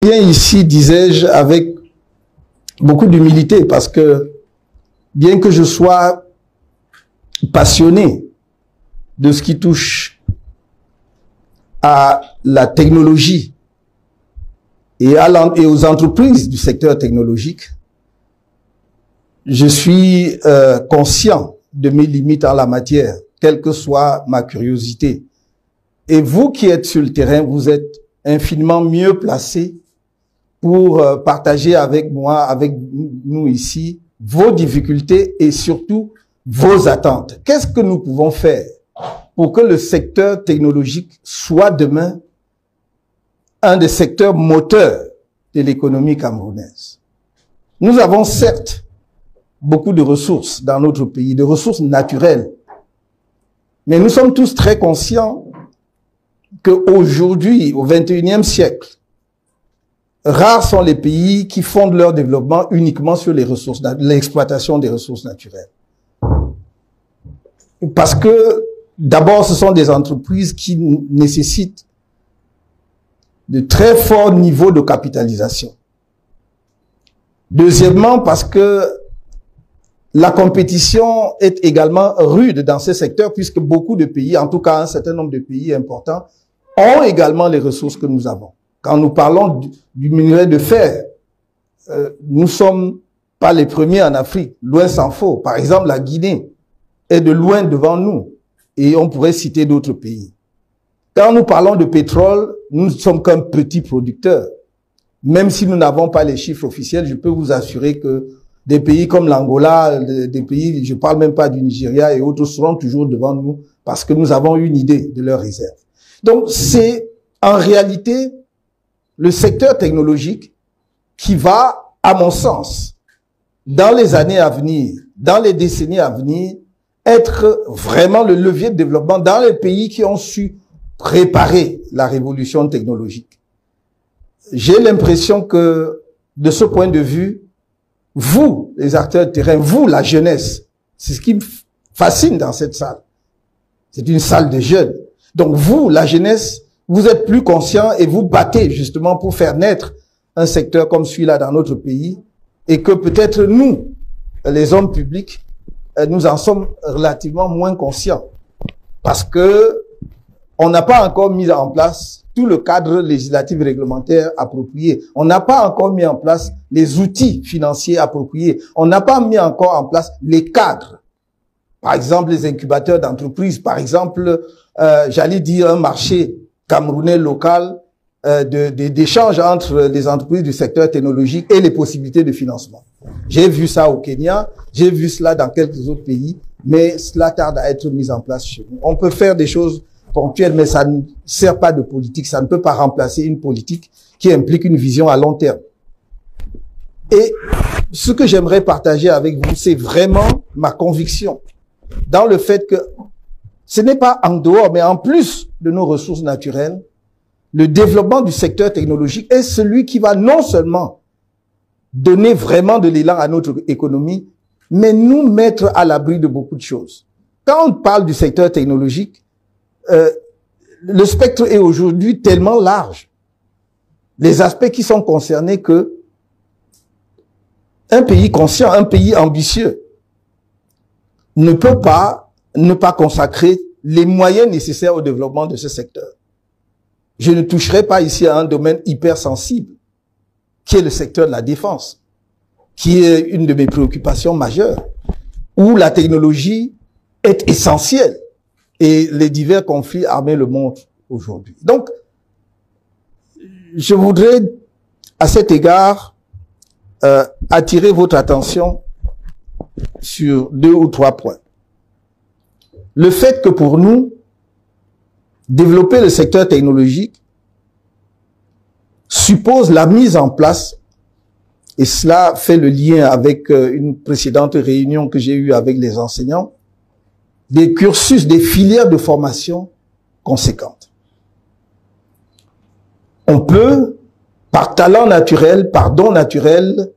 Je viens ici, disais-je, avec beaucoup d'humilité parce que bien que je sois passionné de ce qui touche à la technologie et aux entreprises du secteur technologique, je suis conscient de mes limites en la matière, quelle que soit ma curiosité. Et vous qui êtes sur le terrain, vous êtes infiniment mieux placés pour partager avec moi, avec nous ici, vos difficultés et surtout vos attentes. Qu'est-ce que nous pouvons faire pour que le secteur technologique soit demain un des secteurs moteurs de l'économie camerounaise? Nous avons certes beaucoup de ressources dans notre pays, de ressources naturelles, mais nous sommes tous très conscients qu'aujourd'hui, au XXIe siècle, rares sont les pays qui fondent leur développement uniquement sur les ressources, l'exploitation des ressources naturelles. Parce que, d'abord, ce sont des entreprises qui nécessitent de très forts niveaux de capitalisation. Deuxièmement, parce que la compétition est également rude dans ces secteurs, puisque beaucoup de pays, en tout cas un certain nombre de pays importants, ont également les ressources que nous avons. Quand nous parlons du minerai de fer, nous sommes pas les premiers en Afrique, loin s'en faut. Par exemple, la Guinée est de loin devant nous, et on pourrait citer d'autres pays. Quand nous parlons de pétrole, nous ne sommes qu'un petit producteur. Même si nous n'avons pas les chiffres officiels, je peux vous assurer que des pays comme l'Angola, des pays, je parle même pas du Nigeria et autres, seront toujours devant nous parce que nous avons une idée de leurs réserves. Donc, c'est en réalité le secteur technologique qui va, à mon sens, dans les années à venir, dans les décennies à venir, être vraiment le levier de développement dans les pays qui ont su préparer la révolution technologique. J'ai l'impression que, de ce point de vue, vous, les acteurs de terrain, vous, la jeunesse, c'est ce qui me fascine dans cette salle. C'est une salle de jeunes. Donc vous, la jeunesse, vous êtes plus conscients et vous battez justement pour faire naître un secteur comme celui-là dans notre pays et que peut-être nous, les hommes publics, nous en sommes relativement moins conscients parce que on n'a pas encore mis en place tout le cadre législatif et réglementaire approprié. On n'a pas encore mis en place les outils financiers appropriés. On n'a pas mis encore en place les cadres. Par exemple, les incubateurs d'entreprises. Par exemple, j'allais dire un marché camerounais local d'échange entre les entreprises du secteur technologique et les possibilités de financement. J'ai vu ça au Kenya, j'ai vu cela dans quelques autres pays, mais cela tarde à être mis en place chez nous. On peut faire des choses ponctuelles, mais ça ne sert pas de politique. Ça ne peut pas remplacer une politique qui implique une vision à long terme. Et ce que j'aimerais partager avec vous, c'est vraiment ma conviction dans le fait que ce n'est pas en dehors, mais en plus de nos ressources naturelles, le développement du secteur technologique est celui qui va non seulement donner vraiment de l'élan à notre économie, mais nous mettre à l'abri de beaucoup de choses. Quand on parle du secteur technologique, le spectre est aujourd'hui tellement large. Les aspects qui sont concernés que un pays conscient, un pays ambitieux ne peut pas ne pas consacrer les moyens nécessaires au développement de ce secteur. Je ne toucherai pas ici à un domaine hypersensible, qui est le secteur de la défense, qui est une de mes préoccupations majeures, où la technologie est essentielle. Et les divers conflits armés le montrent aujourd'hui. Donc, je voudrais, à cet égard, attirer votre attention sur 2 ou 3 points. Le fait que pour nous, développer le secteur technologique suppose la mise en place, et cela fait le lien avec une précédente réunion que j'ai eue avec les enseignants, des cursus, des filières de formation conséquentes. On peut, par talent naturel, par don naturel,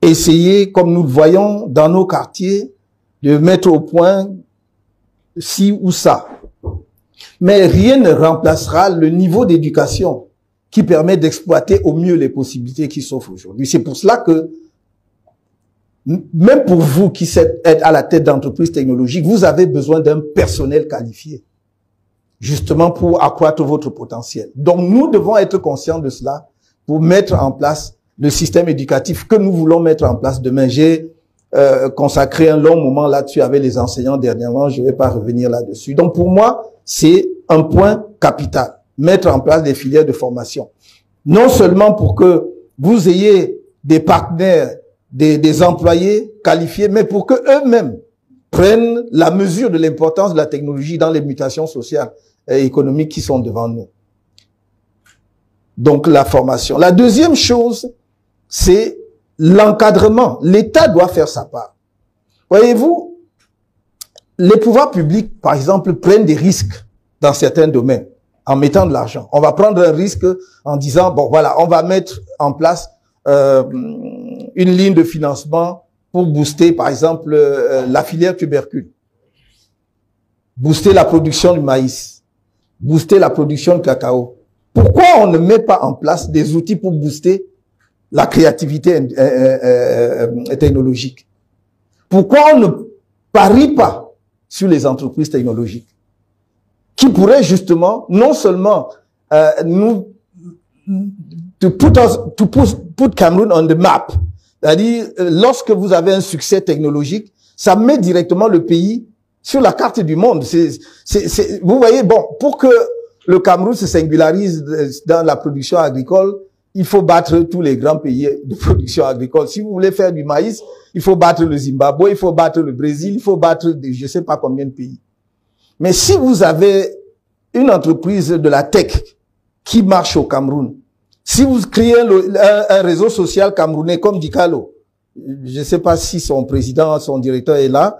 essayer, comme nous le voyons dans nos quartiers, de mettre au point ci ou ça. Mais rien ne remplacera le niveau d'éducation qui permet d'exploiter au mieux les possibilités qui s'offrent aujourd'hui. C'est pour cela que, même pour vous qui êtes à la tête d'entreprises technologiques, vous avez besoin d'un personnel qualifié, justement pour accroître votre potentiel. Donc, nous devons être conscients de cela pour mettre en place le système éducatif que nous voulons mettre en place demain. J'ai consacré un long moment là-dessus avec les enseignants dernièrement, je ne vais pas revenir là-dessus. Donc, pour moi, c'est un point capital. Mettre en place des filières de formation. Non seulement pour que vous ayez des partenaires, des employés qualifiés, mais pour que eux-mêmes prennent la mesure de l'importance de la technologie dans les mutations sociales et économiques qui sont devant nous. Donc, la formation. La deuxième chose, c'est l'encadrement. L'État doit faire sa part. Voyez-vous, les pouvoirs publics, par exemple, prennent des risques dans certains domaines en mettant de l'argent. On va prendre un risque en disant, bon voilà, on va mettre en place une ligne de financement pour booster, par exemple, la filière tubercule, booster la production du maïs, booster la production de cacao. Pourquoi on ne met pas en place des outils pour booster la créativité technologique? Pourquoi on ne parie pas sur les entreprises technologiques qui pourraient justement non seulement nous to put Cameroon on the map, c'est-à-dire lorsque vous avez un succès technologique, ça met directement le pays sur la carte du monde. Vous voyez, bon, pour que le Cameroun se singularise dans la production agricole, il faut battre tous les grands pays de production agricole. Si vous voulez faire du maïs, il faut battre le Zimbabwe, il faut battre le Brésil, il faut battre je ne sais pas combien de pays. Mais si vous avez une entreprise de la tech qui marche au Cameroun, si vous créez un réseau social camerounais comme Dicalo, je ne sais pas si son président, son directeur est là,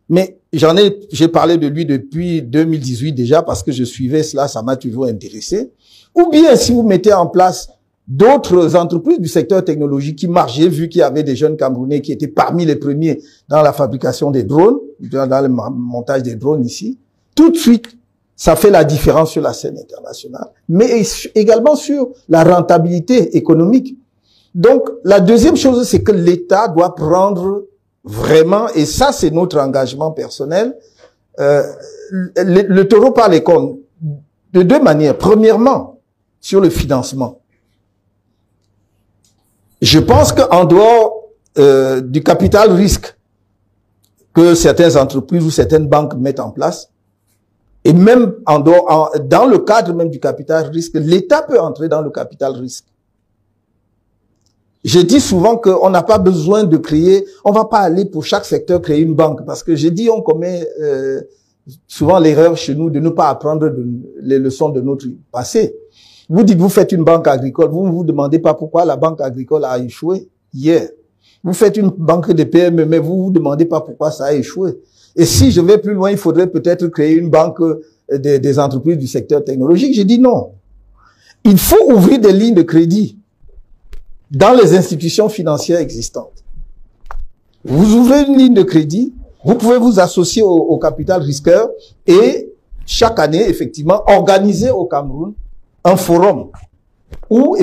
mais j'ai parlé de lui depuis 2018 déjà parce que je suivais cela, ça m'a toujours intéressé. Ou bien si vous mettez en place d'autres entreprises du secteur technologique qui marchent, j'ai vu qu'il y avait des jeunes Camerounais qui étaient parmi les premiers dans la fabrication des drones, dans le montage des drones ici. Tout de suite, ça fait la différence sur la scène internationale, mais également sur la rentabilité économique. Donc, la deuxième chose, c'est que l'État doit prendre vraiment, et ça, c'est notre engagement personnel, le taureau par les cornes, de deux manières. Premièrement, sur le financement. Je pense qu'en dehors du capital risque que certaines entreprises ou certaines banques mettent en place, et même en dehors, dans le cadre même du capital risque, l'État peut entrer dans le capital risque. Je dis souvent qu'on n'a pas besoin de créer, on va pas aller pour chaque secteur créer une banque, parce que j'ai dit on commet souvent l'erreur chez nous de ne pas apprendre les leçons de notre passé. Vous dites vous faites une banque agricole, vous ne vous demandez pas pourquoi la banque agricole a échoué hier. Vous faites une banque de PME, mais vous vous demandez pas pourquoi ça a échoué. Et si je vais plus loin, il faudrait peut-être créer une banque des entreprises du secteur technologique. J'ai dit non. Il faut ouvrir des lignes de crédit dans les institutions financières existantes. Vous ouvrez une ligne de crédit, vous pouvez vous associer au capital risqueur et chaque année, effectivement, organiser au Cameroun un forum où,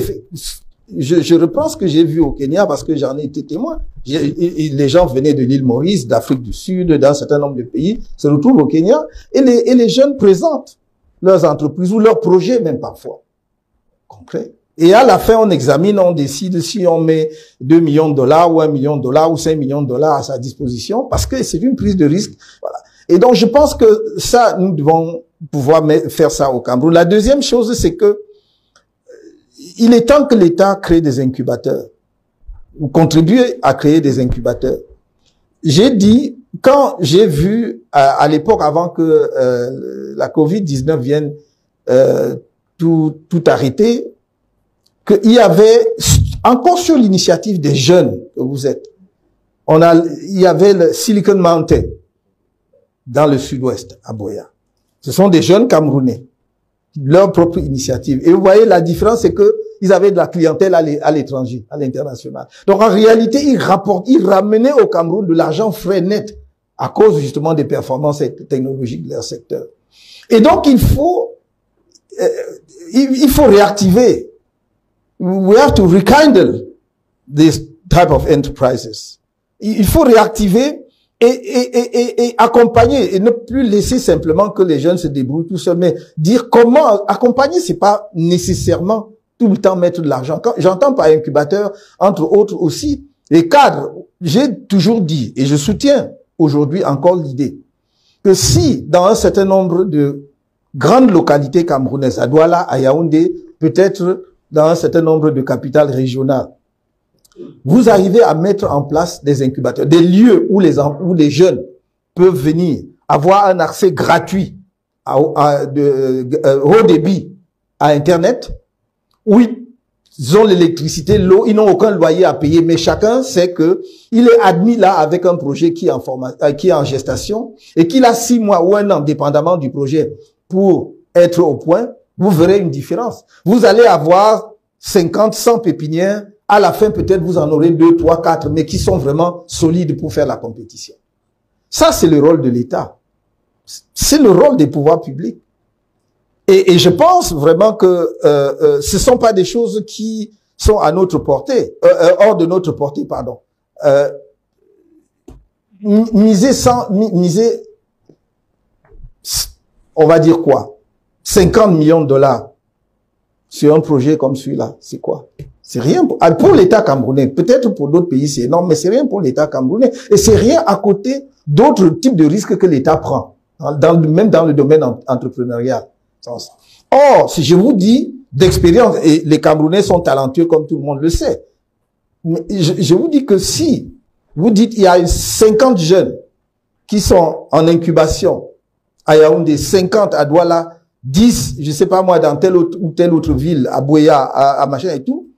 je reprends ce que j'ai vu au Kenya parce que j'en ai été témoin. Les gens venaient de l'île Maurice, d'Afrique du Sud, d'un certain nombre de pays, se retrouvent au Kenya et les jeunes présentent leurs entreprises ou leurs projets même parfois concrets. Et à la fin, on examine, on décide si on met 2 millions de dollars ou 1 million de dollars ou 5 millions de dollars à sa disposition parce que c'est une prise de risque. Voilà. Et donc, je pense que ça, nous devons pouvoir faire ça au Cameroun. La deuxième chose, c'est que il est temps que l'État crée des incubateurs ou contribue à créer des incubateurs. J'ai dit, quand j'ai vu à l'époque, avant que la Covid-19 vienne tout arrêter, qu'il y avait, encore sur l'initiative des jeunes que vous êtes, il y avait le Silicon Mountain dans le sud-ouest, à Boya. Ce sont des jeunes Camerounais, leur propre initiative. Et vous voyez, la différence, c'est que ils avaient de la clientèle à l'étranger, à l'international. Donc, en réalité, ils ramenaient au Cameroun de l'argent frais net à cause, justement, des performances technologiques de leur secteur. Et donc, il faut réactiver we have to rekindle this type of enterprises. Il faut réactiver et accompagner et ne plus laisser simplement que les jeunes se débrouillent tout seuls, mais dire comment accompagner. C'est pas nécessairement tout le temps mettre de l'argent. Quand j'entends par incubateur, entre autres aussi, les cadres, j'ai toujours dit et je soutiens aujourd'hui encore l'idée que si dans un certain nombre de grandes localités camerounaises, à Douala, à Yaoundé, peut-être dans un certain nombre de capitales régionales, vous arrivez à mettre en place des incubateurs, des lieux où les jeunes peuvent venir avoir un accès gratuit haut débit à Internet, où ils ont l'électricité, l'eau, ils n'ont aucun loyer à payer, mais chacun sait que il est admis là avec un projet qui est en gestation et qu'il a 6 mois ou 1 an, dépendamment du projet, pour être au point. Vous verrez une différence. Vous allez avoir 50, 100 pépinières. À la fin, peut-être, vous en aurez 2, 3, 4, mais qui sont vraiment solides pour faire la compétition. Ça, c'est le rôle de l'État. C'est le rôle des pouvoirs publics. Et je pense vraiment que ce sont pas des choses qui sont à notre portée, hors de notre portée, pardon. Miser, on va dire quoi? 50 millions de dollars sur un projet comme celui-là, c'est quoi? C'est rien pour l'État camerounais. Peut-être pour d'autres pays, c'est énorme, mais c'est rien pour l'État camerounais. Et c'est rien à côté d'autres types de risques que l'État prend, même dans le domaine entrepreneurial. Or, si je vous dis d'expérience, et les Camerounais sont talentueux comme tout le monde le sait, mais je vous dis que si vous dites il y a 50 jeunes qui sont en incubation à Yaoundé, 50 à Douala, 10, je sais pas moi, dans telle autre ville, à Boya, à machin et tout,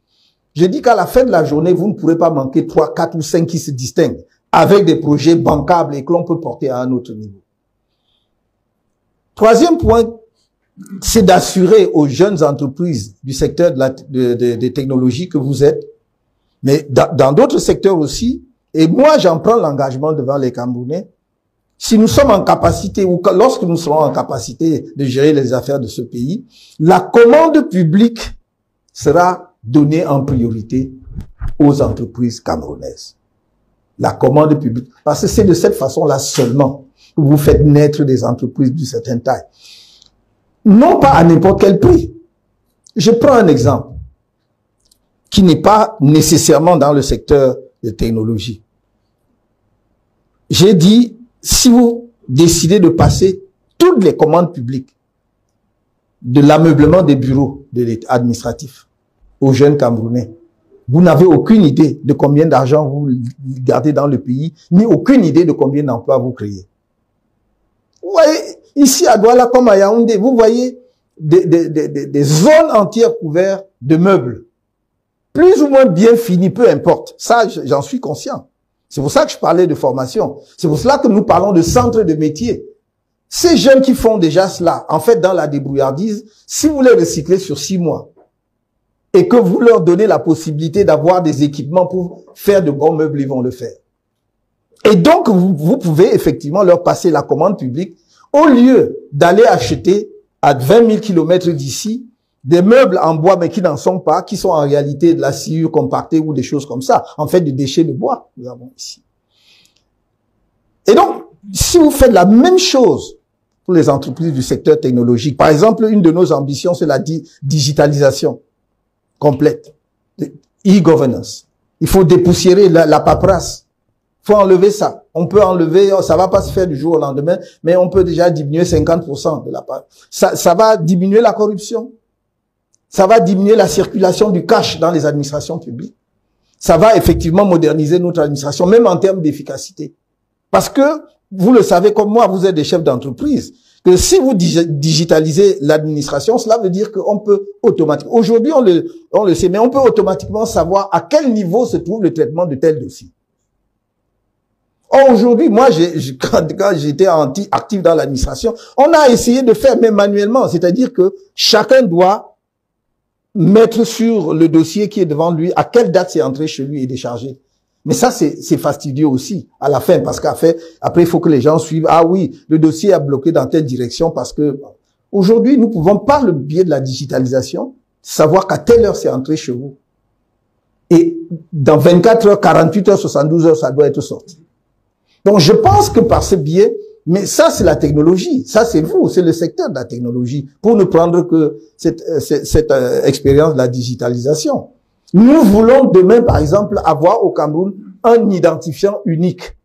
je dis qu'à la fin de la journée, vous ne pourrez pas manquer 3, 4 ou 5 qui se distinguent avec des projets bancables et que l'on peut porter à un autre niveau. Troisième point, c'est d'assurer aux jeunes entreprises du secteur des technologies que vous êtes, mais dans d'autres secteurs aussi, et moi j'en prends l'engagement devant les Camerounais, si nous sommes en capacité, ou lorsque nous serons en capacité de gérer les affaires de ce pays, la commande publique sera donnée en priorité aux entreprises camerounaises. La commande publique. Parce que c'est de cette façon-là seulement que vous faites naître des entreprises d'une certaine taille. Non pas à n'importe quel prix. Je prends un exemple qui n'est pas nécessairement dans le secteur de technologie. J'ai dit, si vous décidez de passer toutes les commandes publiques de l'ameublement des bureaux de l'État administratif aux jeunes Camerounais, vous n'avez aucune idée de combien d'argent vous gardez dans le pays, ni aucune idée de combien d'emplois vous créez. Vous voyez, ici à Douala comme à Yaoundé, vous voyez des zones entières couvertes de meubles, plus ou moins bien finis, peu importe. Ça, j'en suis conscient. C'est pour ça que je parlais de formation. C'est pour cela que nous parlons de centres de métiers. Ces jeunes qui font déjà cela, en fait, dans la débrouillardise, si vous les recyclez sur 6 mois et que vous leur donnez la possibilité d'avoir des équipements pour faire de bons meubles, ils vont le faire. Et donc, vous pouvez effectivement leur passer la commande publique au lieu d'aller acheter à 20 000 kilomètres d'ici des meubles en bois, mais qui n'en sont pas, qui sont en réalité de la sciure compactée ou des choses comme ça, en fait, des déchets de bois, nous avons ici. Et donc, si vous faites la même chose pour les entreprises du secteur technologique, par exemple, une de nos ambitions, c'est la digitalisation complète, e-governance. Il faut dépoussiérer la paperasse. Il faut enlever ça. On peut enlever, ça va pas se faire du jour au lendemain, mais on peut déjà diminuer 50% de la paperasse. Ça va diminuer la corruption. Ça va diminuer la circulation du cash dans les administrations publiques. Ça va effectivement moderniser notre administration, même en termes d'efficacité. Parce que, vous le savez comme moi, vous êtes des chefs d'entreprise, que si vous digitalisez l'administration, cela veut dire qu'on peut automatiquement, aujourd'hui on le sait, mais on peut automatiquement savoir à quel niveau se trouve le traitement de tel dossier. Or, aujourd'hui, moi, quand j'étais actif dans l'administration, on a essayé de faire, mais manuellement, c'est-à-dire que chacun doit mettre sur le dossier qui est devant lui à quelle date c'est entré chez lui et déchargé. Mais ça, c'est fastidieux aussi à la fin, parce qu'après, il faut que les gens suivent. Ah oui, le dossier a bloqué dans telle direction parce que aujourd'hui, nous pouvons, par le biais de la digitalisation, savoir qu'à telle heure, c'est entré chez vous. Et dans 24 heures, 48 heures, 72 heures, ça doit être sorti. Donc, je pense que par ce biais, mais ça, c'est la technologie. Ça, c'est vous, c'est le secteur de la technologie. Pour ne prendre que cette expérience de la digitalisation. Nous voulons demain, par exemple, avoir au Cameroun un identifiant unique.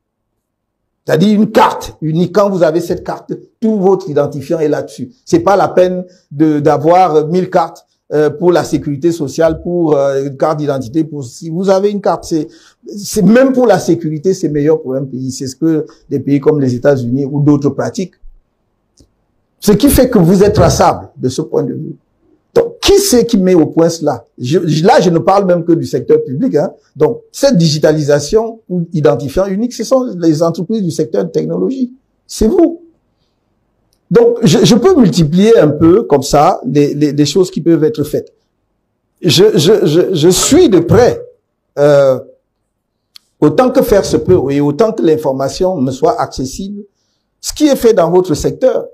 C'est-à-dire une carte unique. Quand vous avez cette carte, tout votre identifiant est là-dessus. C'est pas la peine d'avoir 1000 cartes pour la sécurité sociale, pour une carte d'identité. Pour si vous avez une carte, c'est même pour la sécurité, c'est meilleur pour un pays. C'est ce que des pays comme les États-Unis ou d'autres pratiquent. Ce qui fait que vous êtes traçable de ce point de vue. Donc, qui c'est qui met au point cela? Là, je ne parle même que du secteur public. Hein. Donc, cette digitalisation ou identifiant unique, ce sont les entreprises du secteur de technologie. C'est vous. Donc, je peux multiplier un peu comme ça les choses qui peuvent être faites. Je suis de près, autant que faire se peut et autant que l'information me soit accessible, ce qui est fait dans votre secteur.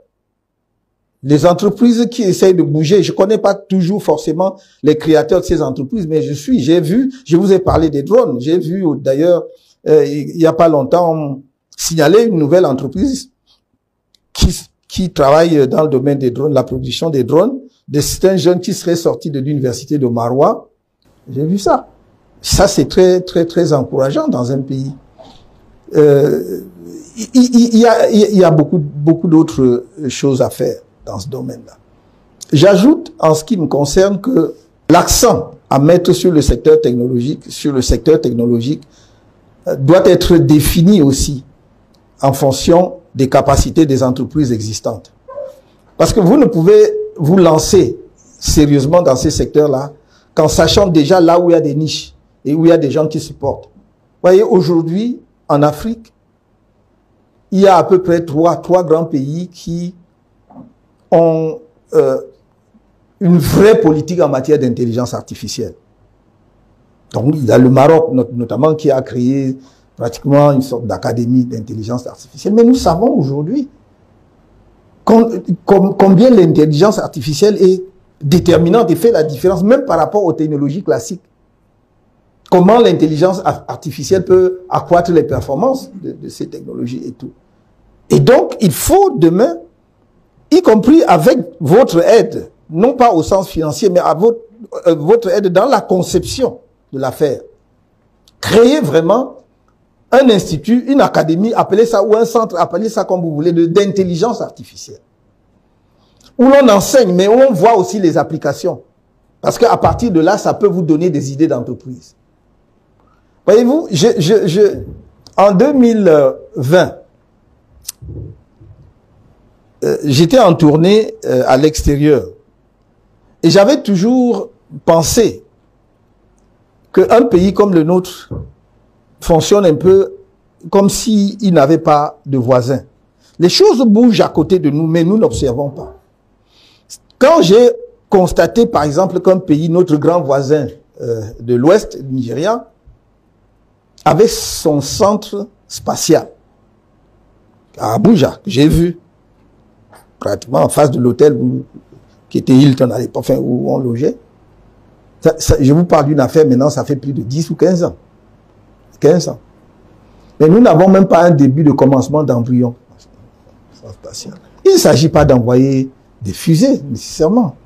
Les entreprises qui essayent de bouger, je connais pas toujours forcément les créateurs de ces entreprises, mais j'ai vu, je vous ai parlé des drones, j'ai vu d'ailleurs, il y a pas longtemps, signaler une nouvelle entreprise qui travaille dans le domaine des drones, la production des drones, c'est un jeune qui serait sorti de l'université de Maroua. J'ai vu ça. Ça, c'est très, très, très encourageant dans un pays. Il y a beaucoup d'autres choses à faire dans ce domaine-là. J'ajoute, en ce qui me concerne, que l'accent à mettre sur le secteur technologique, doit être défini aussi en fonction des capacités des entreprises existantes. Parce que vous ne pouvez vous lancer sérieusement dans ces secteurs-là qu'en sachant déjà là où il y a des niches et où il y a des gens qui supportent. Vous voyez, aujourd'hui, en Afrique, il y a à peu près trois grands pays qui ont une vraie politique en matière d'intelligence artificielle. Donc, il y a le Maroc, notamment, qui a créé pratiquement une sorte d'académie d'intelligence artificielle. Mais nous savons aujourd'hui combien l'intelligence artificielle est déterminante et fait la différence, même par rapport aux technologies classiques. Comment l'intelligence artificielle peut accroître les performances de ces technologies et tout. Et donc, il faut demain, y compris avec votre aide, non pas au sens financier, mais à votre aide dans la conception de l'affaire, créer vraiment un institut, une académie, appelez ça, ou un centre, appelez ça comme vous voulez, d'intelligence artificielle. Où l'on enseigne, mais où on voit aussi les applications. Parce qu'à partir de là, ça peut vous donner des idées d'entreprise. Voyez-vous, en 2020, j'étais en tournée à l'extérieur. Et j'avais toujours pensé qu'un pays comme le nôtre fonctionne un peu comme s'il n'avait pas de voisins. Les choses bougent à côté de nous, mais nous n'observons pas. Quand j'ai constaté, par exemple, qu'un pays, notre grand voisin de l'Ouest, le Nigeria, avait son centre spatial à Abuja, que j'ai vu, pratiquement en face de l'hôtel qui était Hilton à l'époque, enfin, où on logeait. Je vous parle d'une affaire, maintenant, ça fait plus de 10 ou 15 ans. 15 ans. Mais nous n'avons même pas un début de commencement d'embryon spatial. Il ne s'agit pas d'envoyer des fusées, nécessairement.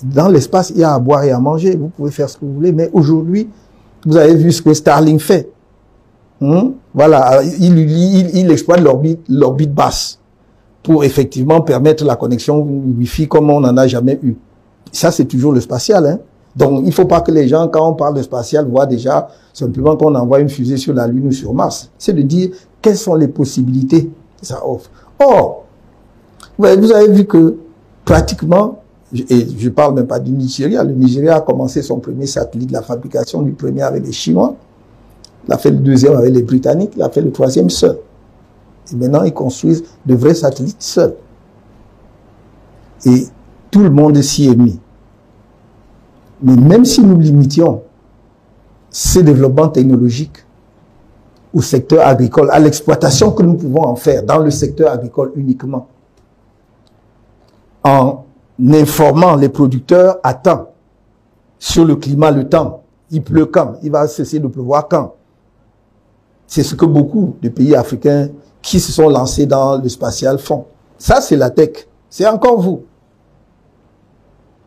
Dans l'espace, il y a à boire et à manger. Vous pouvez faire ce que vous voulez. Mais aujourd'hui, vous avez vu ce que Starlink fait. Voilà, il exploite l'orbite basse pour effectivement permettre la connexion Wi-Fi comme on n'en a jamais eu. Ça, c'est toujours le spatial. Hein. Donc, il ne faut pas que les gens, quand on parle de spatial, voient déjà simplement qu'on envoie une fusée sur la Lune ou sur Mars. C'est de dire quelles sont les possibilités que ça offre. Or, vous avez vu que pratiquement, et je ne parle même pas du Nigeria, le Nigeria a commencé son premier satellite, la fabrication du premier avec les Chinois, il a fait le deuxième avec les Britanniques, il a fait le troisième seul. Et maintenant, ils construisent de vrais satellites seuls. Et tout le monde s'y est mis. Mais même si nous limitions ces développements technologiques au secteur agricole, à l'exploitation que nous pouvons en faire dans le secteur agricole uniquement, en informant les producteurs à temps, sur le climat, le temps. Il pleut quand? Il va cesser de pleuvoir quand? C'est ce que beaucoup de pays africains qui se sont lancés dans le spatial font. Ça, c'est la tech. C'est encore vous.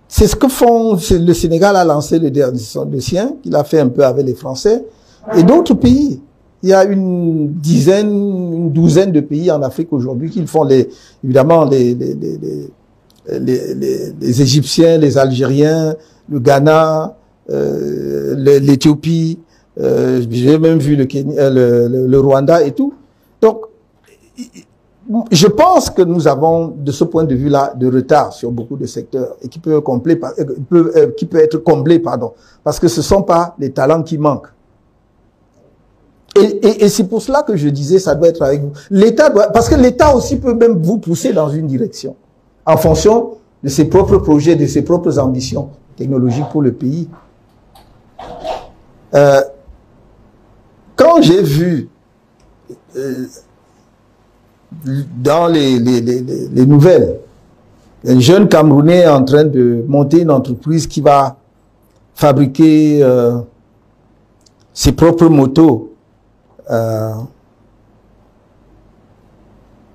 C'est ce que font, le Sénégal a lancé le sien, qu'il a fait un peu avec les Français, et d'autres pays. Il y a une douzaine de pays en Afrique aujourd'hui qui le font. Évidemment, les Égyptiens, les Algériens, le Ghana, l'Éthiopie, j'ai même vu le Rwanda et tout. Donc, je pense que nous avons, de ce point de vue-là, de retard sur beaucoup de secteurs et qui peut être comblé, parce que ce ne sont pas les talents qui manquent. Et c'est pour cela que je disais, ça doit être avec vous. L'État doit, parce que l'État aussi peut même vous pousser dans une direction, en fonction de ses propres projets, de ses propres ambitions technologiques pour le pays. Quand j'ai vu dans les nouvelles, un jeune Camerounais en train de monter une entreprise qui va fabriquer ses propres motos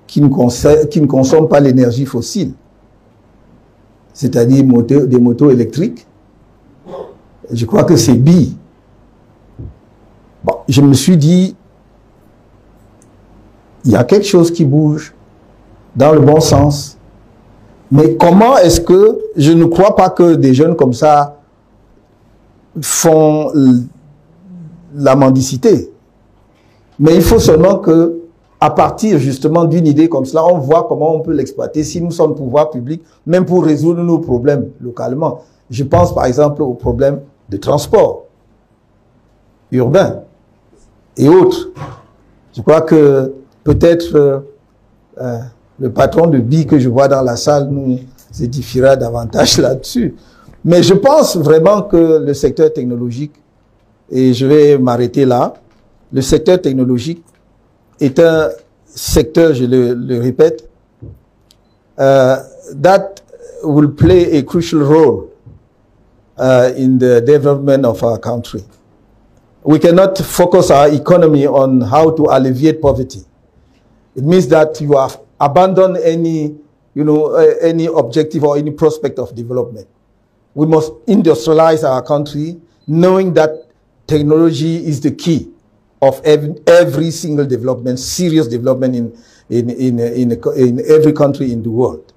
qui ne consomment pas l'énergie fossile, c'est-à-dire des motos électriques. Je crois que c'est BI. Bon, je me suis dit, il y a quelque chose qui bouge dans le bon sens. Mais comment est-ce que, je ne crois pas que des jeunes comme ça font la mendicité. Mais il faut seulement que, à partir justement d'une idée comme cela, on voit comment on peut l'exploiter si nous sommes pouvoir public, même pour résoudre nos problèmes localement. Je pense par exemple aux problèmes de transport urbain et autres. Je crois que peut-être le patron de BI que je vois dans la salle nous édifiera davantage là-dessus. Mais je pense vraiment que le secteur technologique, et je vais m'arrêter là, le secteur technologique est un secteur, je le répète, that will play a crucial role in the development of our country. We cannot focus our economy on how to alleviate poverty. It means that you have abandoned any objective or any prospect of development. We must industrialize our country, knowing that technology is the key of every single development, serious development in every country in the world.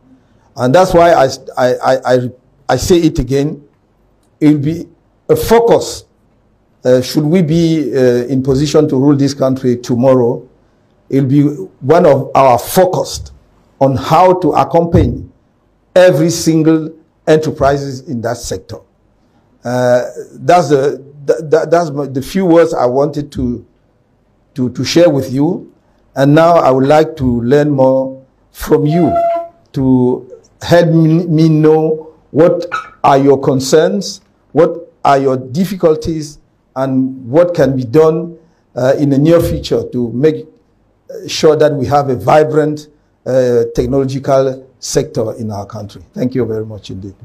And that's why I say it again. It will be a focus. Should we be in position to rule this country tomorrow, it will be one of our focus on how to accompany every single enterprises in that sector. That's the few words I wanted to share with you. And now I would like to learn more from you to help me know what are your concerns, what are your difficulties, and what can be done in the near future to make sure that we have a vibrant technological sector in our country. Thank you very much indeed.